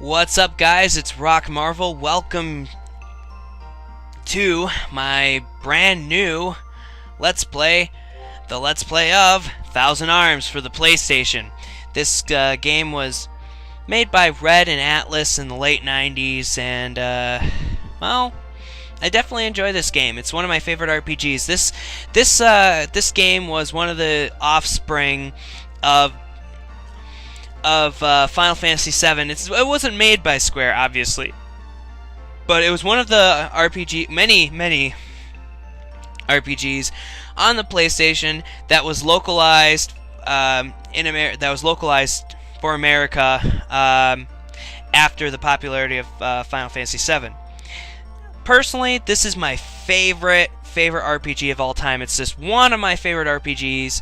What's up, guys? It's Rock Marvel. Welcome to my brand new Let's Play, the Let's Play of Thousand Arms for the PlayStation. This game was made by Red and Atlas in the late 90s, and, well, I definitely enjoy this game. It's one of my favorite RPGs. This game was one of the offspring of Final Fantasy VII. It wasn't made by Square, obviously, but it was one of the many RPGs on the PlayStation that was localized for America after the popularity of Final Fantasy VII. Personally, this is my favorite RPG of all time. It's just one of my favorite RPGs.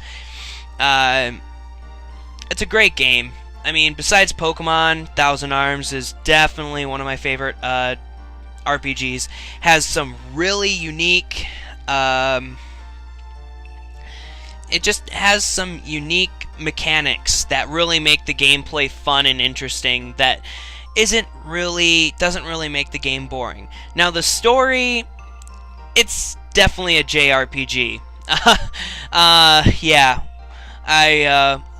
It's a great game. I mean, besides Pokemon, Thousand Arms is definitely one of my favorite RPGs. Has some really unique... it just has some unique mechanics that really make the gameplay fun and interesting, that doesn't really make the game boring. Now, the story, it's definitely a JRPG. Yeah.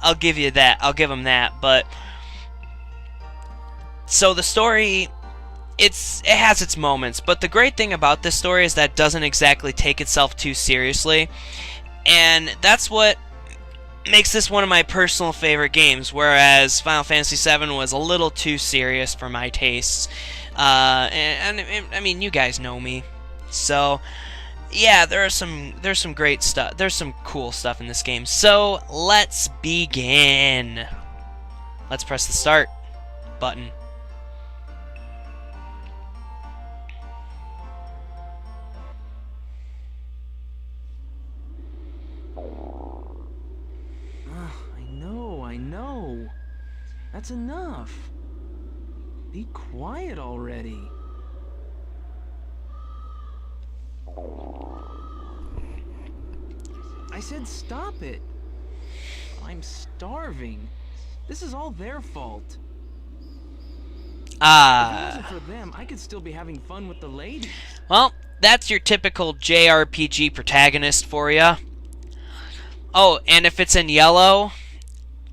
I'll give you that. I'll give them that. But so the story, it has its moments. But the great thing about this story is that it doesn't exactly take itself too seriously, and that's what makes this one of my personal favorite games. Whereas Final Fantasy VII was a little too serious for my tastes, and I mean, you guys know me, so. Yeah, there's some great stuff. There's some cool stuff in this game. So, let's begin. Let's press the start button. I know. That's enough. Be quiet already. I said stop it. I'm starving. This is all their fault. If it wasn't for them, I could still be having fun with the ladies. Well, that's your typical JRPG protagonist for you. Oh, and if it's in yellow,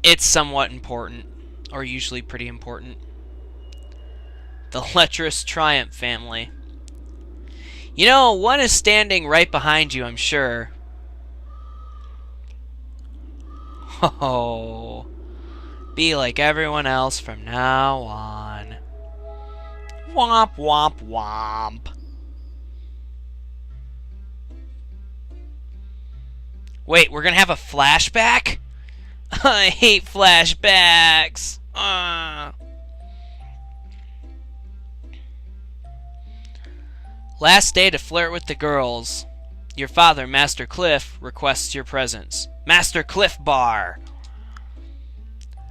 it's somewhat important, or usually pretty important. The lecherous Triumph family. You know, one is standing right behind you, I'm sure. Oh, be like everyone else from now on. Womp, womp, womp. Wait, we're gonna have a flashback? I hate flashbacks. Last day to flirt with the girls. Your father, Master Cliff, requests your presence. Master Cliff Bar.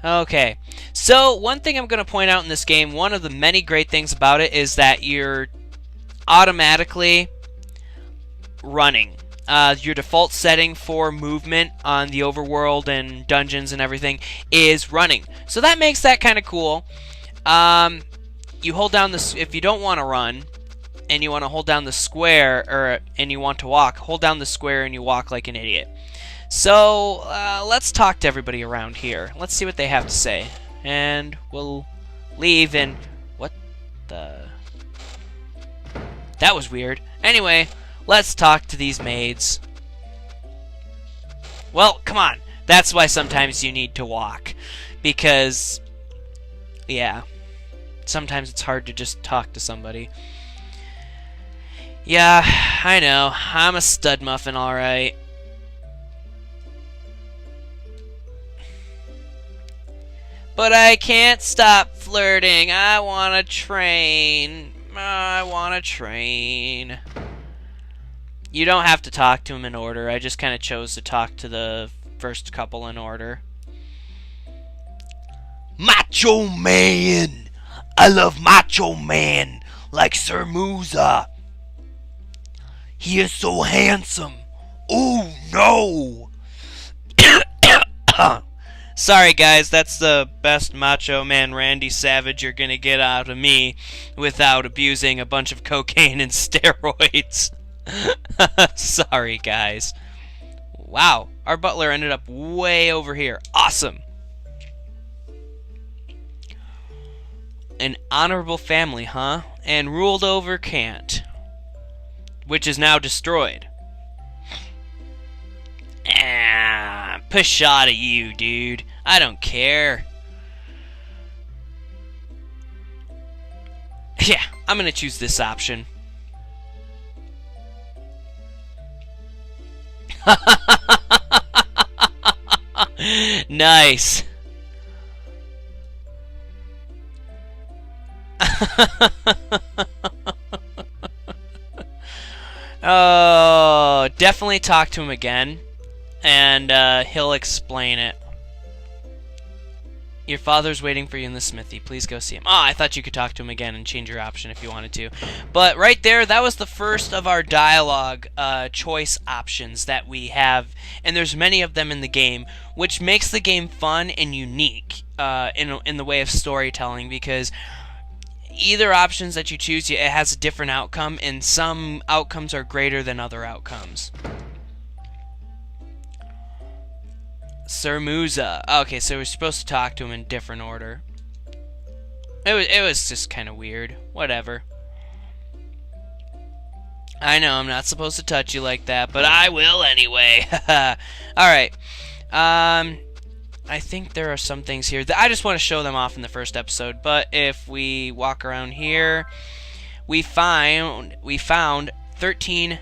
Okay, so one thing I'm going to point out in this game, one of the many great things about it is that you're automatically running. Your default setting for movement on the overworld and dungeons and everything is running. So that makes that kind of cool. You hold down this if you don't want to run, and you want to hold down the square, and you want to walk, hold down the square and you walk like an idiot. So, let's talk to everybody around here. Let's see what they have to say. And we'll leave and... What the... That was weird. Anyway, let's talk to these maids. Well, come on. That's why sometimes you need to walk. Because, yeah, sometimes it's hard to just talk to somebody. Yeah, I know. I'm a stud muffin, alright. But I can't stop flirting. I want to train. I want to train. You don't have to talk to him in order. I just kind of chose to talk to the first couple in order. Macho Man! I love Macho Man, like Sir Musa. He is so handsome. Oh no! Sorry, guys, that's the best Macho Man Randy Savage you're gonna get out of me without abusing a bunch of cocaine and steroids. Sorry, guys. Wow, our butler ended up way over here. Awesome. An honorable family, huh? And ruled over Kant, which is now destroyed. Ah, pashot of you, dude. I don't care. Yeah, I'm gonna choose this option. Nice. Oh, definitely talk to him again, and he'll explain it. Your father's waiting for you in the smithy. Please go see him. I thought you could talk to him again and change your option if you wanted to. But right there, that was the first of our dialogue choice options that we have, and there's many of them in the game, which makes the game fun and unique in the way of storytelling, because either options that you choose, it has a different outcome, and some outcomes are greater than other outcomes. Sir Musa. Okay, so we're supposed to talk to him in different order. It was just kind of weird. Whatever. I know I'm not supposed to touch you like that, but I will anyway. Alright. I think there are some things here that I just want to show them off in the first episode, but if we walk around here, we found 13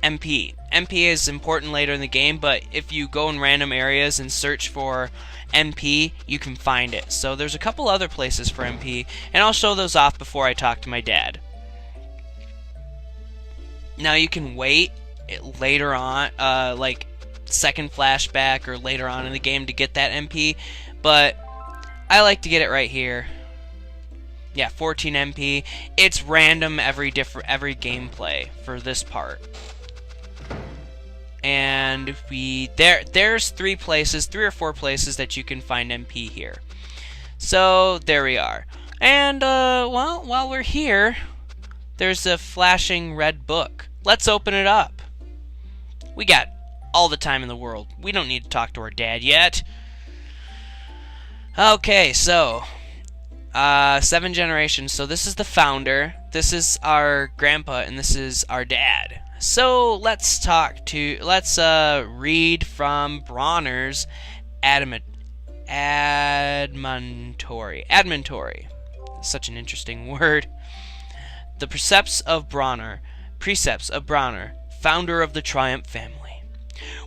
MP. MP is important later in the game, but if you go in random areas and search for MP, you can find it. So there's a couple other places for MP, and I'll show those off before I talk to my dad. Now you can wait later on, like second flashback or later on in the game to get that MP, but I like to get it right here. Yeah, 14 MP. It's random every gameplay for this part. And there's 3 or 4 places that you can find MP here. So there we are. And well, while we're here, there's a flashing red book. Let's open it up. We got all the time in the world. We don't need to talk to our dad yet. Okay, so 7 generations. So this is the founder, this is our grandpa, and this is our dad. So let's read from Bronner's Admontory. Such an interesting word. The precepts of Bronner, founder of the Triumph family.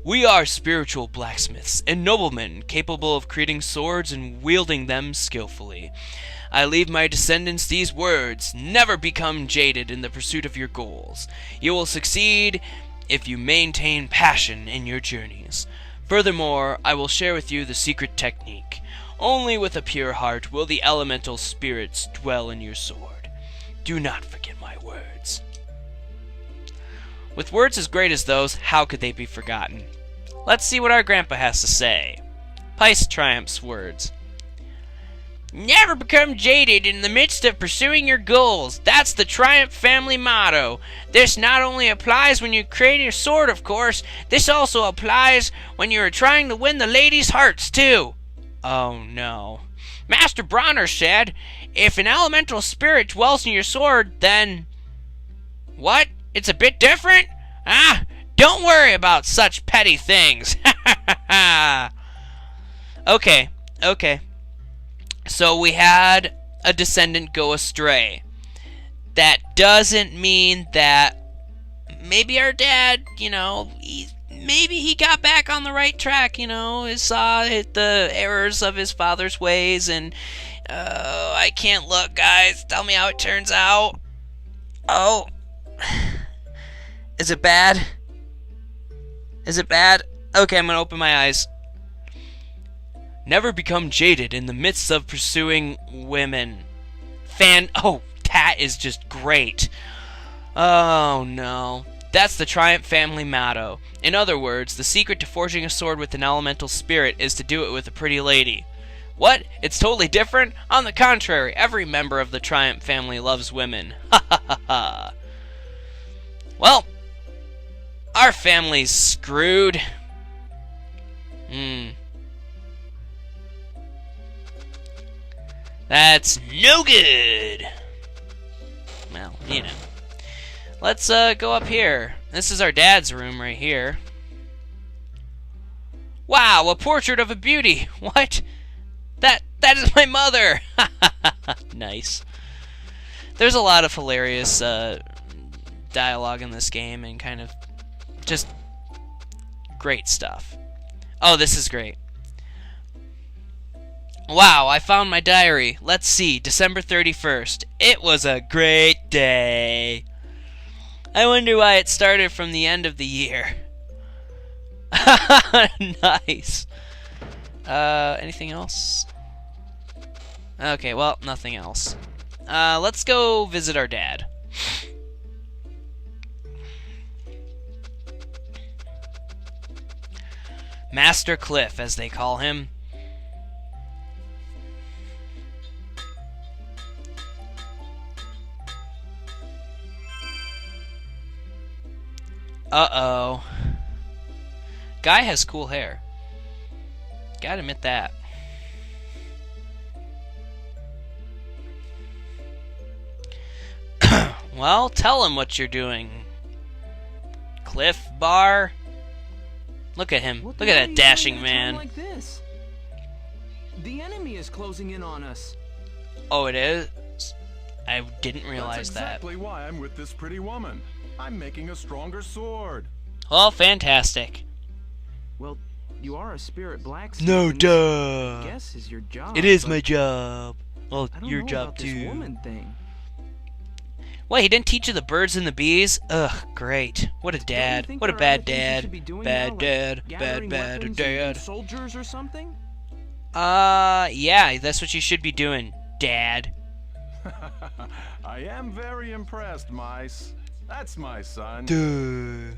We are spiritual blacksmiths and noblemen capable of creating swords and wielding them skillfully. I leave my descendants these words: never become jaded in the pursuit of your goals. You will succeed if you maintain passion in your journeys. Furthermore, I will share with you the secret technique. Only with a pure heart will the elemental spirits dwell in your sword. Do not forget my words. With words as great as those, how could they be forgotten? Let's see what our grandpa has to say. Pice Triumph's words. Never become jaded in the midst of pursuing your goals. That's the Triumph family motto. This not only applies when you create your sword, of course. This also applies when you are trying to win the ladies' hearts, too. Oh, no. Master Bronner said, if an elemental spirit dwells in your sword, then... What? It's a bit different? Ah, don't worry about such petty things. Okay. So we had a descendant go astray. That doesn't mean that maybe our dad, maybe he got back on the right track, saw the errors of his father's ways, and I can't look, guys. Tell me how it turns out. Oh. Is it bad? Okay, I'm gonna open my eyes. Never become jaded in the midst of pursuing women. Oh, that is just great. Oh, no. That's the Triumph family motto. In other words, the secret to forging a sword with an elemental spirit is to do it with a pretty lady. What? It's totally different? On the contrary, every member of the Triumph family loves women. Ha ha ha ha. Well, our family's screwed. That's no good. Well, you know. Let's go up here. This is our dad's room right here. Wow, a portrait of a beauty. What? That is my mother. Nice. There's a lot of hilarious dialogue in this game and kind of just great stuff. Oh, this is great. Wow, I found my diary. Let's see, December 31st. It was a great day. I wonder why it started from the end of the year. Nice. Anything else? Okay, well, nothing else. Let's go visit our dad. Master Cliff, as they call him. Uh-oh. Guy has cool hair. Gotta admit that. Well, tell him what you're doing. Cliff Bar. Look at him. Look at that dashing man. Like this? The enemy is closing in on us. Oh, it is? I didn't realize That's exactly why I'm with this pretty woman. I'm making a stronger sword. that. Well, fantastic. Well, you are a spirit blacksmith. No, and duh. I guess is your job. It is but my job. Well, I don't your know job about too. This woman thing. What, he didn't teach you the birds and the bees? Ugh, great. What a Don't you dad. think What a there are bad other things you dad. should be doing Bad now, like dad. Bad, gathering bad weapons dad. and soldiers or something? Yeah, that's what you should be doing, Dad. I am very impressed, mice. That's my son. Duh.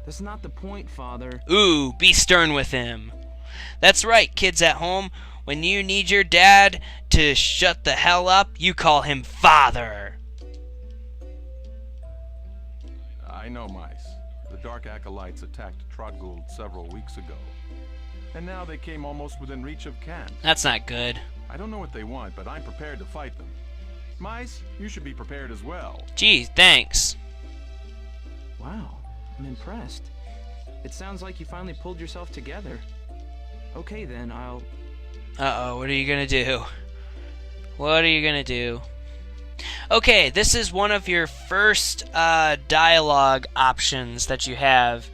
That's not the point, Father. Ooh, be stern with him. That's right, kids at home. When you need your dad to shut the hell up, you call him Father. I know, mice. The Dark Acolytes attacked Trotgould several weeks ago. And now they came almost within reach of camp. That's not good. I don't know what they want, but I'm prepared to fight them. Mice, you should be prepared as well. Gee, thanks. Wow, I'm impressed. It sounds like you finally pulled yourself together. Okay then, I'll... Uh-oh, what are you gonna do? What are you gonna do? Okay, this is one of your first dialogue options that you have.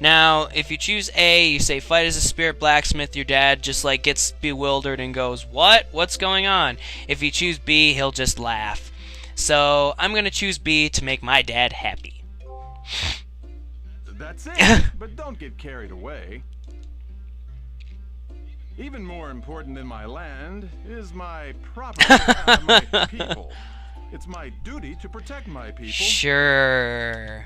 Now, if you choose A, you say fight as a spirit blacksmith, your dad just like gets bewildered and goes, "What? What's going on?" If you choose B, he'll just laugh. So, I'm gonna choose B to make my dad happy. That's it, but don't get carried away. Even more important than my land is my property and my people. It's my duty to protect my people. Sure.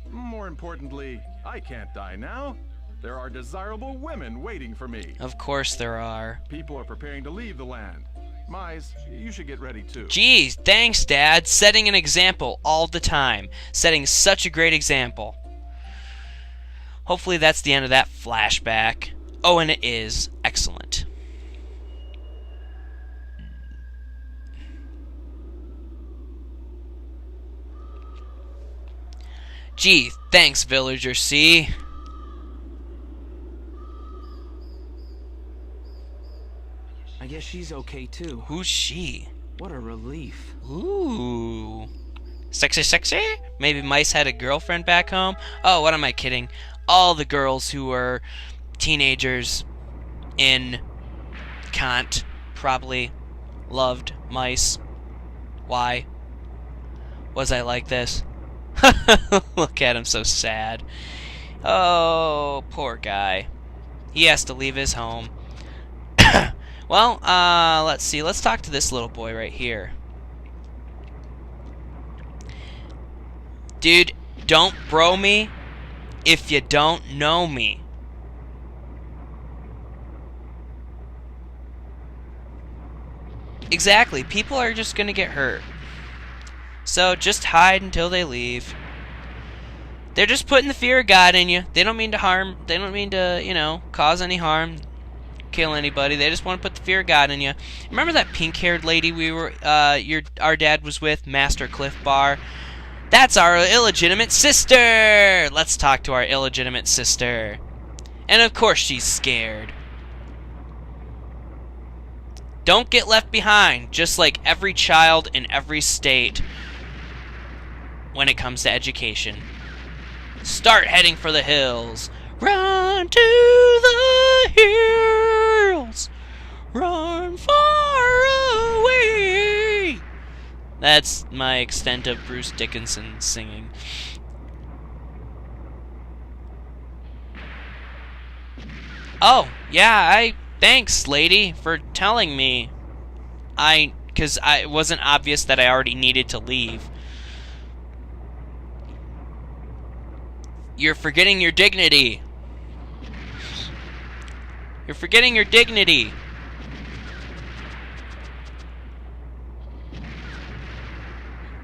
More importantly, I can't die now. There are desirable women waiting for me. Of course there are. People are preparing to leave the land. Mice, you should get ready too. Geez, thanks, Dad. Setting an example all the time. Setting such a great example. Hopefully that's the end of that flashback. Oh, and it is. Excellent. Gee, thanks, Villager C. I guess she's okay too. Who's she? What a relief. Ooh. Sexy, sexy? Maybe Mice had a girlfriend back home? Oh, what am I kidding? All the girls who were teenagers in Kant probably loved Mice. Why was I like this? Look at him, so sad. Oh, poor guy. He has to leave his home. Well, let's see. Let's talk to this little boy right here. Dude, don't bro me if you don't know me. Exactly. People are just gonna get hurt. So just hide until they leave. They're just putting the fear of God in you. They don't mean to harm. They don't mean to, you know, cause any harm, kill anybody. They just want to put the fear of God in you. Remember that pink-haired lady our dad was with, Master Cliff Bar? That's our illegitimate sister. Let's talk to our illegitimate sister. And of course she's scared. Don't get left behind, just like every child in every state when it comes to education. Start heading for the hills. Run to the hills. Run far away. That's my extent of Bruce Dickinson singing. Oh, yeah, thanks, lady, for telling me. Because it wasn't obvious that I already needed to leave. You're forgetting your dignity. You're forgetting your dignity.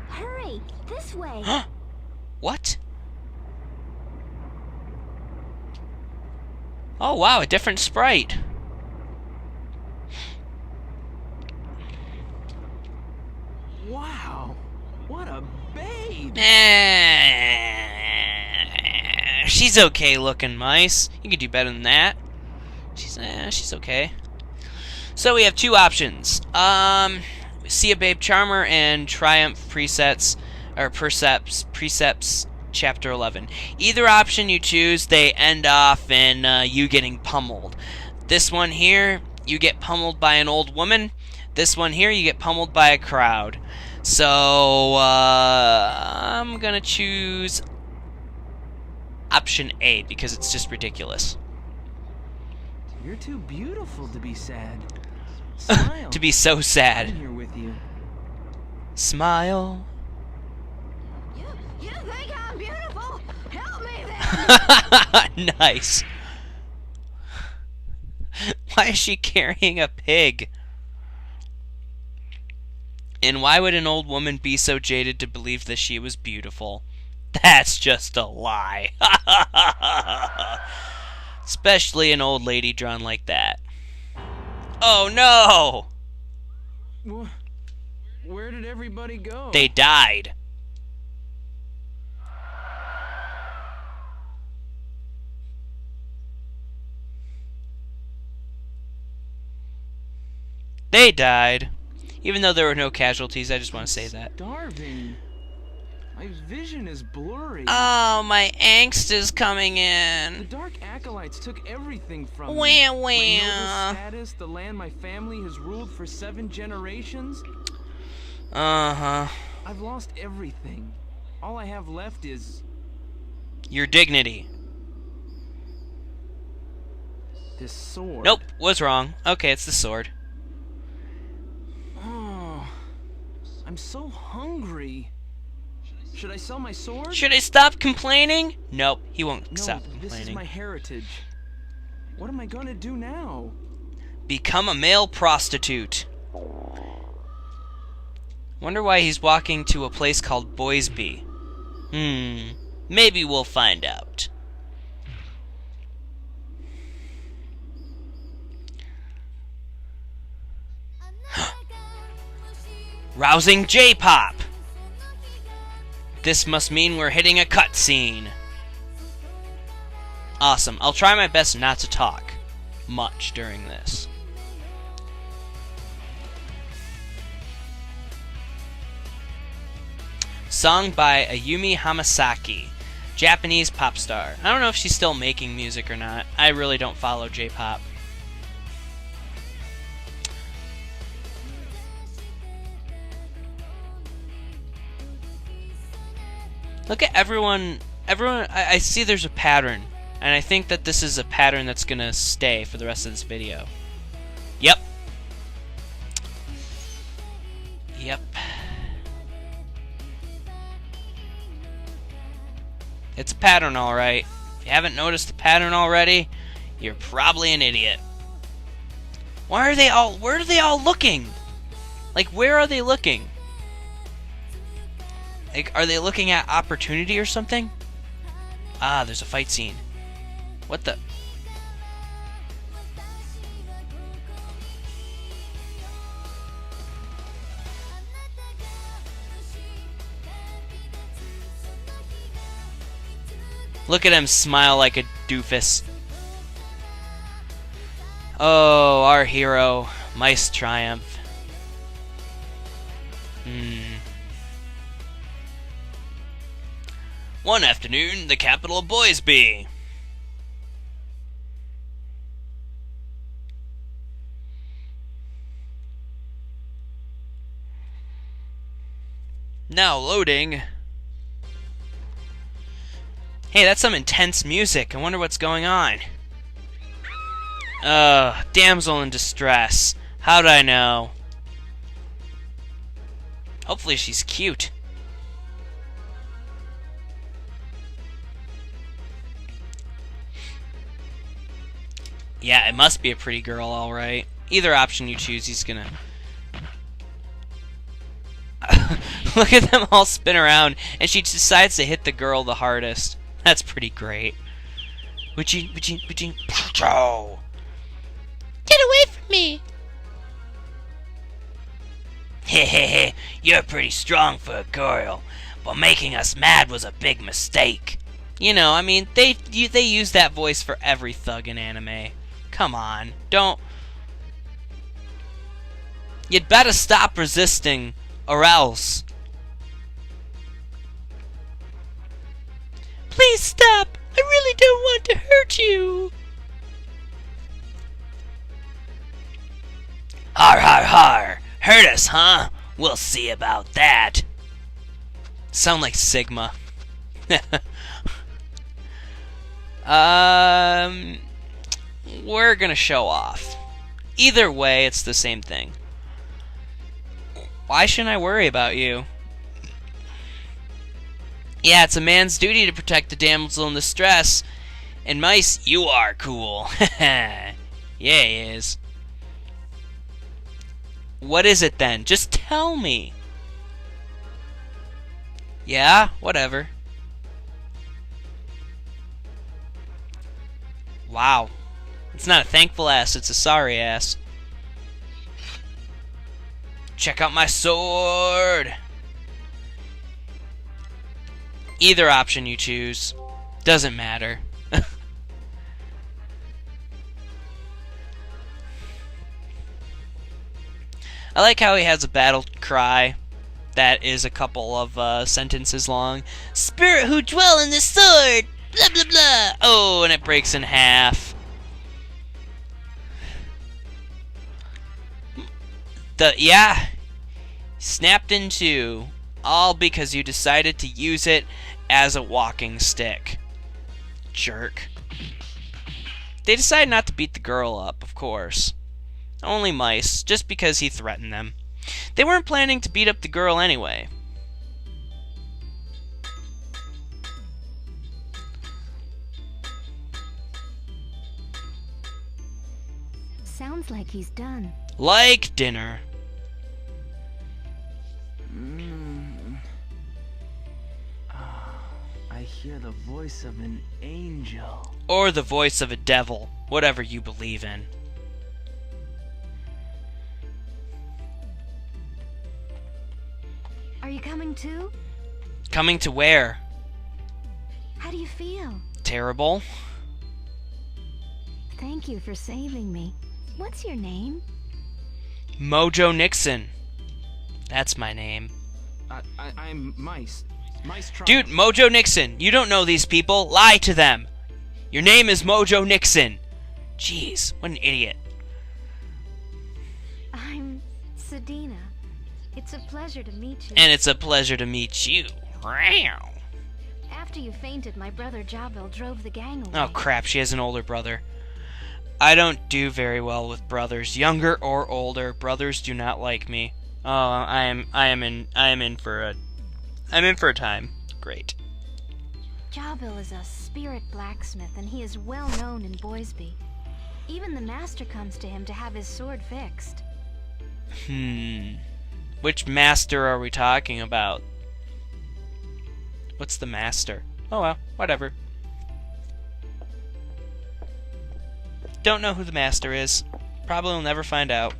Hurry, this way. What? Oh, wow, a different sprite. Wow, what a babe! She's okay looking, mice. You could do better than that. She's okay. So we have two options. See a Babe Charmer and Triumph Precepts Chapter 11. Either option you choose, they end off in you getting pummeled. This one here, you get pummeled by an old woman. This one here, you get pummeled by a crowd. So, I'm gonna choose option A because it's just ridiculous. You're too beautiful to be sad. Smile. To be so sad. I'm here with you. Smile. You think I'm beautiful? Help me then! Nice. Why is she carrying a pig? And why would an old woman be so jaded to believe that she was beautiful? That's just a lie. Especially an old lady drawn like that. Oh no! Where did everybody go? They died. They died. Even though there were no casualties, I just want to say that. Starving. My vision is blurry. Oh, my angst is coming The in. Dark Acolytes took everything from me. Wah, My wah. noble status, the land my family has ruled for 7 generations. Uh-huh. I've lost everything. All I have left is Your dignity. this sword. Nope, was wrong. Okay, it's the sword. Oh, I'm so hungry. Should I sell my sword? Should I stop complaining? Nope, he won't No, stop this is complaining. my heritage. What am I gonna do now? Become a male prostitute. Wonder why he's walking to a place called Boysby. Maybe we'll find out. Rousing J-pop! This must mean we're hitting a cutscene. Awesome. I'll try my best not to talk much during this. Song by Ayumi Hamasaki, Japanese pop star. I don't know if she's still making music or not. I really don't follow J-pop. Look at everyone. I see there's a pattern. And I think that this is a pattern that's going to stay for the rest of this video. Yep. Yep. It's a pattern, alright. If you haven't noticed the pattern already, you're probably an idiot. Where are they all looking? Like, where are they looking? Like, are they looking at opportunity or something? Ah, there's a fight scene. What the? Look at him smile like a doofus. Oh, our hero. Mice triumph. One afternoon, the capital of Boysby. Now loading. Hey, that's some intense music. I wonder what's going on. Damsel in distress. How'd I know? Hopefully she's cute. Yeah, it must be a pretty girl, alright. Either option you choose, he's gonna... Look at them all spin around, and she decides to hit the girl the hardest. That's pretty great. Would you, Pow! Get away from me! Hehehe, you're pretty strong for a girl, but making us mad was a big mistake. You know, I mean, they use that voice for every thug in anime. Come on, don't... You'd better stop resisting, or else... Please stop! I really don't want to hurt you! Har har har! Hurt us, huh? We'll see about that. Sound like Sigma. We're gonna show off. Either way, it's the same thing. Why shouldn't I worry about you? Yeah, it's a man's duty to protect the damsel in distress. And Mice, you are cool. Yeah, he is. What is it then? Just tell me. Yeah, whatever. Wow. It's not a thankful ass, it's a sorry ass. Check out my sword! Either option you choose. Doesn't matter. I like how he has a battle cry that is a couple of sentences long. Spirit who dwell in the sword! Blah blah blah! Oh, and it breaks in half. Yeah. Snapped in two. All because you decided to use it as a walking stick. Jerk. They decide not to beat the girl up, of course. Only Mice, just because he threatened them. They weren't planning to beat up the girl anyway. Sounds like he's done. Like dinner. I hear the voice of an angel. Or the voice of a devil, whatever you believe in. Are you coming too? Coming to where? How do you feel? Terrible. Thank you for saving me. What's your name? Mojo Nixon. That's my name. I'm Mice. Mice Triumph. Dude, Mojo Nixon, you don't know these people. Lie to them. Your name is Mojo Nixon. Jeez, what an idiot. I'm Sedina. It's a pleasure to meet you. And it's a pleasure to meet you. After you fainted, my brother Jebel drove the gang away. Oh crap, she has an older brother. I don't do very well with brothers, younger or older. Brothers do not like me. Oh, I'm in for a time. Great. Jebel is a spirit blacksmith, and he is well known in Boisby. Even the master comes to him to have his sword fixed. Which master are we talking about? What's the master? Oh well, whatever. Don't know who the master is. Probably will never find out.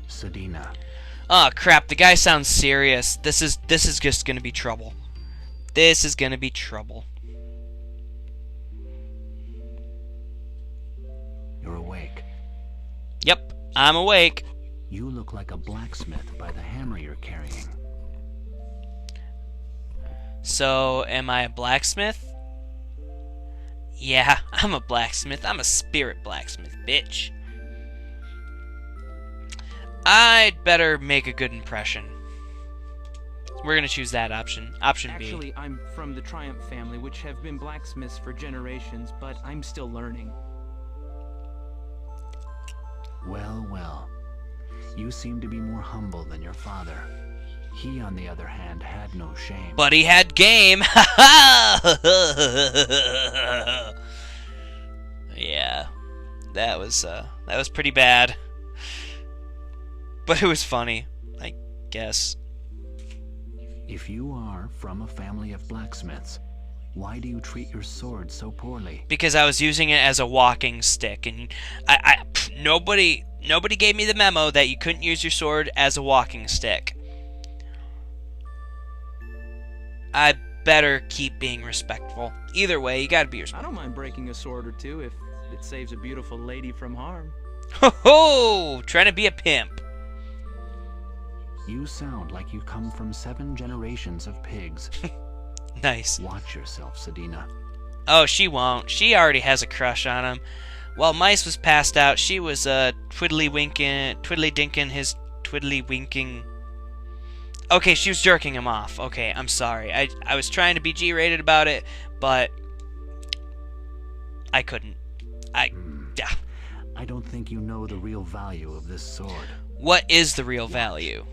Sedina. Oh crap, the guy sounds serious. This is just gonna be trouble. This is gonna be trouble. You're awake. Yep, I'm awake. You look like a blacksmith by the hammer you're carrying. So, am I a blacksmith? Yeah, I'm a blacksmith. I'm a spirit blacksmith, bitch. I'd better make a good impression. We're gonna choose that option. Option B. Actually, I'm from the Triumph family, which have been blacksmiths for generations, but I'm still learning. Well, well. You seem to be more humble than your father. He, on the other hand, had no shame. But he had game. Yeah, that was pretty bad. But it was funny, I guess. If you are from a family of blacksmiths, why do you treat your sword so poorly? Because I was using it as a walking stick, and nobody gave me the memo that you couldn't use your sword as a walking stick. I better keep being respectful. Either way, you gotta be I respectful. don't mind breaking a sword or two if it saves a beautiful lady from harm. Ho ho! Trying to be a pimp. You sound like you come from 7 generations of pigs. Nice. Watch yourself, Sedina. Oh, she won't. She already has a crush on him. While Mice was passed out, she was twiddly-dinking his twiddly-winking. Okay, she was jerking him off. Okay, I'm sorry. I was trying to be G-rated about it, but I couldn't. Yeah. I don't think you know the real value of this sword. What is the real value?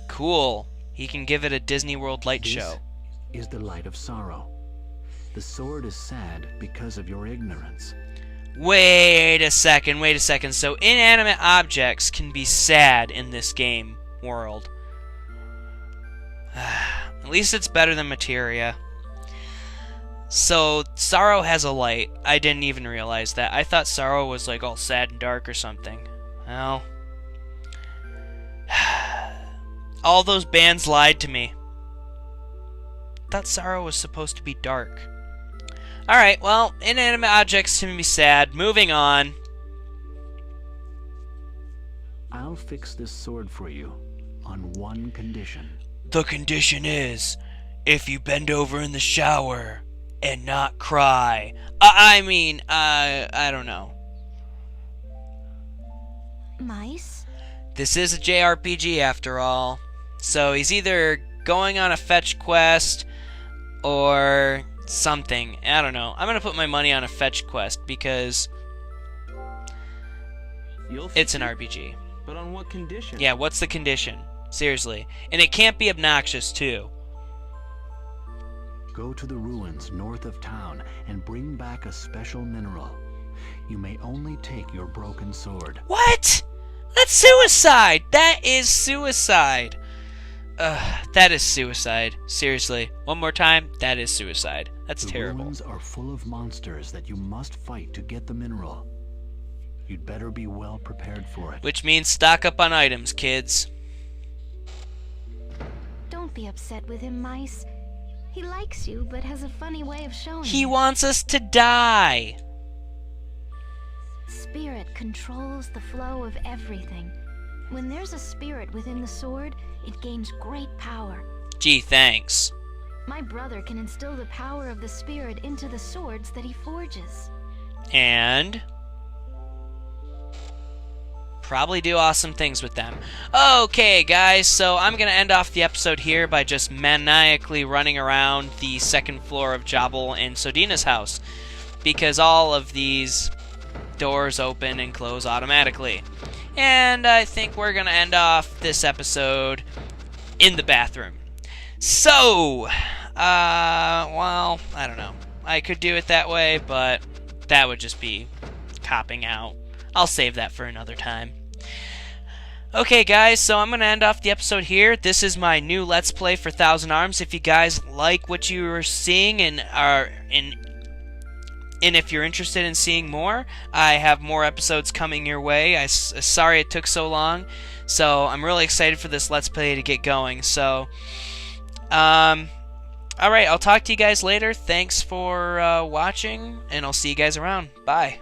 Cool. He can give it a Disney World light show. This is the light of sorrow. The sword is sad because of your ignorance. Wait a second. So inanimate objects can be sad in this game world. At least it's better than materia. So sorrow has a light. I didn't even realize that. I thought sorrow was like all sad and dark or something. Well, all those bands lied to me. Thought sorrow was supposed to be dark. Alright, well, inanimate objects can be sad. Moving on. I'll fix this sword for you on one condition. The condition is, if you bend over in the shower and not cry. I don't know. Mice? This is a JRPG after all. So he's either going on a fetch quest or something. I don't know. I'm going to put my money on a fetch quest because it's an RPG. But on what condition? Yeah, what's the condition? Seriously. And it can't be obnoxious, too. Go to the ruins north of town and bring back a special mineral. You may only take your broken sword. What? That's suicide! That is suicide! That is suicide. Seriously. One more time, that is suicide. That's terrible. The ruins are full of monsters that you must fight to get the mineral. You'd better be well prepared for it. Which means stock up on items, kids. Don't be upset with him, Mice. He likes you, but has a funny way of showing He it. wants us to die. Spirit controls the flow of everything. When there's a spirit within the sword, it gains great power. Gee, thanks. My brother can instill the power of the spirit into the swords that he forges. And probably do awesome things with them. Okay, guys, so I'm going to end off the episode here by just maniacally running around the second floor of Jebel and Sodina's house, because all of these doors open and close automatically. And I think we're going to end off this episode in the bathroom. So, well, I don't know. I could do it that way, but that would just be copping out. I'll save that for another time. Okay, guys, so I'm going to end off the episode here. This is my new Let's Play for Thousand Arms. If you guys like what you are seeing and if you're interested in seeing more, I have more episodes coming your way. Sorry it took so long. So I'm really excited for this Let's Play to get going. So, alright, I'll talk to you guys later. Thanks for watching, and I'll see you guys around. Bye.